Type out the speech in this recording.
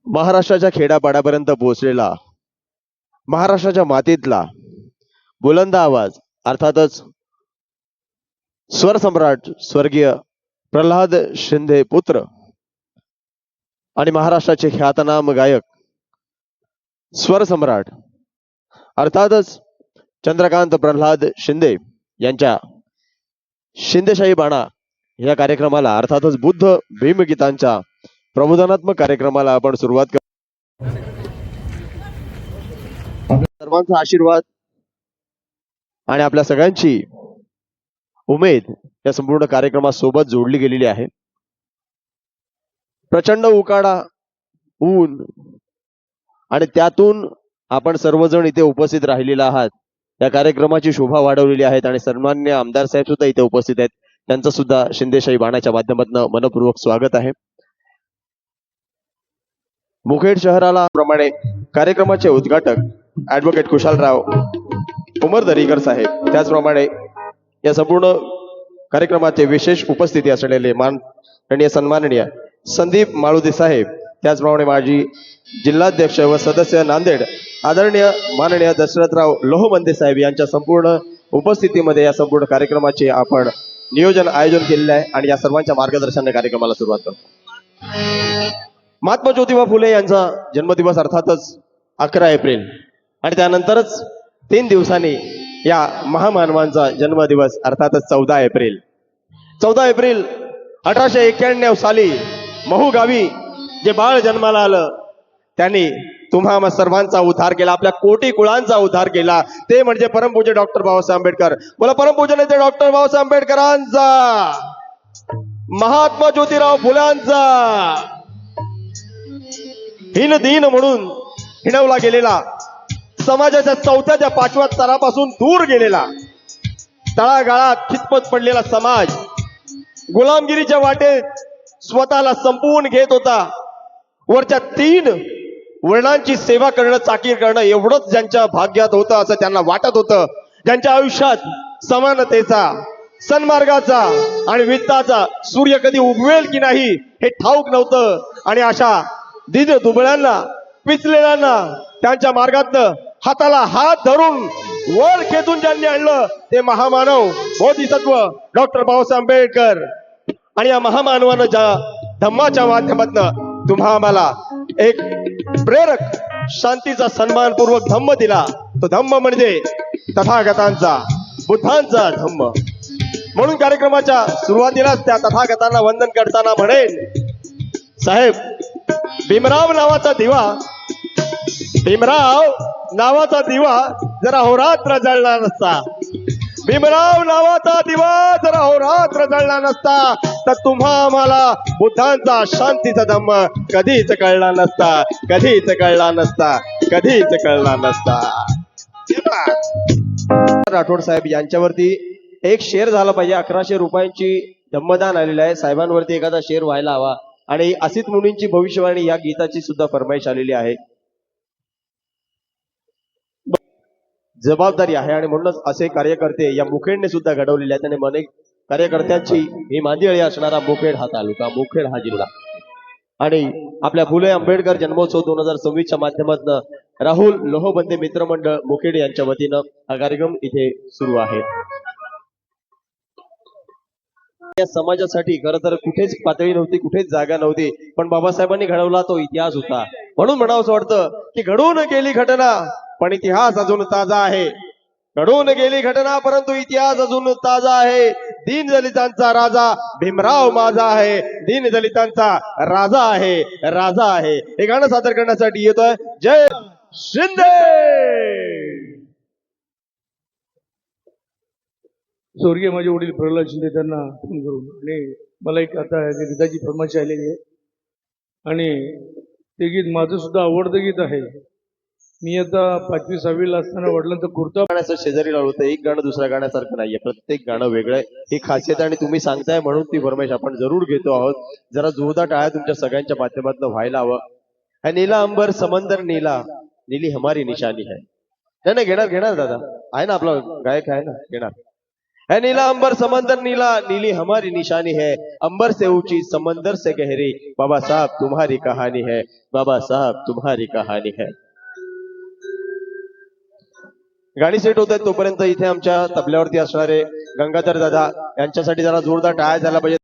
महाराष्ट्राच्या खेड्यापाड्यापर्यंत पोहोचलेला महाराष्ट्राच्या मातीतला बुलंद आवाज अर्थातच स्वर सम्राट स्वर्गीय प्रल्हाद शिंदे पुत्र आणि महाराष्ट्राचे ख्यातनाम गायक स्वर सम्राट अर्थातच चंद्रकांत प्रल्हाद शिंदे यांच्या शिंदेशाही बाणा या कार्यक्रमाला अर्थातच बुद्ध भीमगीतांच्या प्रबोधनात्मक कार्यक्रमाला आपण सुरुवात कर सर्वांचा आशीर्वाद आणि आपल्या सगळ्यांची उमेद या संपूर्ण कार्यक्रमासोबत जोडली गेलेली आहे. प्रचंड उकाडा ऊन आणि त्यातून आपण सर्वजण इथे उपस्थित राहिलेला आहात. या कार्यक्रमाची शोभा वाढवलेली आहेत आणि सन्माननीय आमदार साहेब सुद्धा इथे उपस्थित आहेत. त्यांचं सुद्धा शिंदेशाही बाणाच्या माध्यमातून मनपूर्वक स्वागत आहे. मुखेड शहराला प्रमाणे कार्यक्रमाचे उद्घाटक ऍडव्होकेट कुशालराव उमरदरीकर साहेब, त्याचप्रमाणे या संपूर्ण कार्यक्रमाचे विशेष उपस्थिती असलेले माननीय सन्माननीय संदीप माळुदे साहेब, त्याचप्रमाणे माजी जिल्हाध्यक्ष व सदस्य नांदेड आदरणीय माननीय दशरथराव लोहमंदे साहेब यांच्या संपूर्ण उपस्थितीमध्ये या संपूर्ण कार्यक्रमाचे आपण नियोजन आयोजन केलेले आहे आणि या सर्वांच्या मार्गदर्शनाने कार्यक्रमाला सुरुवात करतो. महात्मा ज्योतिबा फुले यांचा जन्मदिवस अर्थातच 11 एप्रिल आणि त्यानंतरच 3 दिवसांनी या महामानवांचा जन्मदिवस अर्थातच 14 एप्रिल. 14 एप्रिल 1891 साली महू गावी जे बाळ जन्माला आलं त्यांनी तुम्हा सर्वांचा उद्धार केला, आपल्या कोटी कुळांचा उद्धार केला. ते म्हणजे परमपूज्य डॉक्टर बाबासाहेब आंबेडकर. बोला परमपूज्य नेते डॉक्टर बाबासाहेब आंबेडकरांचा, महात्मा ज्योतिराव फुल्यांचा. हिन दीन म्हणून हिणवला गेलेला, समाजाच्या 4थ्या त्या 5व्या स्तरापासून दूर गेलेला, तळागाळात खितपत पडलेला समाज गुलामगिरीच्या वाटेत स्वतःला संपवून घेत होता. वरच्या 3 वर्णांची सेवा करणं, चाकीर करणं एवढंच ज्यांच्या भाग्यात होतं असं त्यांना वाटत होतं. ज्यांच्या आयुष्यात समानतेचा, सन्मार्गाचा आणि वित्ताचा सूर्य कधी उगवेल की नाही हे ठाऊक नव्हतं. आणि अशा दीद दुबळ्यांना, पिचलेल्यांना त्यांच्या मार्गातनं हाताला हात धरून वर खेचून ज्यांनी आणलं ते महामानव बोधिसत्व डॉक्टर बाबासाहेब आंबेडकर. आणि या महामानवानं ज्या धम्माच्या माध्यमातून तुम्हा आम्हाला एक प्रेरक शांतीचा सन्मानपूर्वक धम्म दिला, तो धम्म म्हणजे तथागतांचा, बुद्धांचा धम्म. म्हणून कार्यक्रमाच्या सुरुवातीलाच त्या तथागतांना वंदन करताना म्हणेन, साहेब भीमराव नावाचा दिवा, भीमराव नावाचा दिवा जरा होरात्र जळला नसता, भीमराव नावाचा दिवा जरा होरात्र जळला नसता तर तुम्हा आम्हाला बुद्धांचा शांतीचा धम्म कधीच कळला नसता, कधीच कळला नसता, कधीच कळला नसता. राठोड साहेब यांच्यावरती एक शेअर झाला पाहिजे. 1100 रुपयांची धम्मदान आलेलं आहे. साहेबांवरती एखादा शेअर व्हायला हवा. आणि असित मुनींची भविष्यवाणी या गीताची सुद्धा फरमाईश आलेली आहे. जबाबदारी आहे आणि म्हणूनच असे कार्यकर्ते या मुखेडने सुद्धा घडवलेले आहेत. आणि अनेक कार्यकर्त्यांची ही मांदियाळी असणारा मुखेड हा तालुका, मुखेड हा जिल्हा आणि आपल्या फुले आंबेडकर जन्मोत्सव 2026च्या माध्यमातून राहुल लोहबंदे मित्रमंडळ मुखेड यांच्या वतीनं हा कार्यक्रम इथे सुरू आहे. या समाजासाठी खरं तर कुठेच पातळी नव्हती, कुठेच जागा नव्हती, पण बाबासाहेबांनी घडवला तो इतिहास होता. म्हणून म्हणावं असं वाटतं की घडून गेली घटना पण इतिहास अजून ताजा आहे. घडून गेली घटना परंतु इतिहास अजून ताजा आहे. दीन दलितांचा राजा भीमराव माझा आहे, दीन दलितांचा राजा आहे, राजा आहे. हे गाणं सादर करण्यासाठी येतोय जय शिंदे. स्वर्गीय माझे वडील प्रल्हाद शिंदे त्यांना फोन करून, आणि मला एक आता गीताची फरमाईश आलेली आहे आणि ते गीत माझं सुद्धा आवडतं गीत आहे. मी आता 5वी 6वीला असताना वडिलांचा कुर्ता गाण्याचं शेजारी लावलं होतं. एक गाणं दुसऱ्या गाण्यासारखं नाहीये, प्रत्येक गाणं वेगळं आहे. ही खासियत आणि तुम्ही सांगताय म्हणून ती फरमाईश आपण जरूर घेतो आहोत. जरा जोरदार टाळ्या तुमच्या सगळ्यांच्या माध्यमातून व्हायला हवं. है नीला अंबर समंदर नीला, नीली हमारी निशानी है. नाही घेणार दादा आहे ना, आपला गायक आहे ना, घेणार. है नीला अंबर समंदर नीला, नीली हमारी निशानी है, अंबर से ऊंची समंदर से गहरी, बाबा साहब तुम्हारी कहानी है, बाबा साहब तुम्हारी कहानी है. गाणी सेट होत आहेत तोपर्यंत इथे आमच्या तबल्यावरती असणारे गंगाधर दादा यांच्यासाठी जरा जोरदार टाळ्या झाला पाहिजे.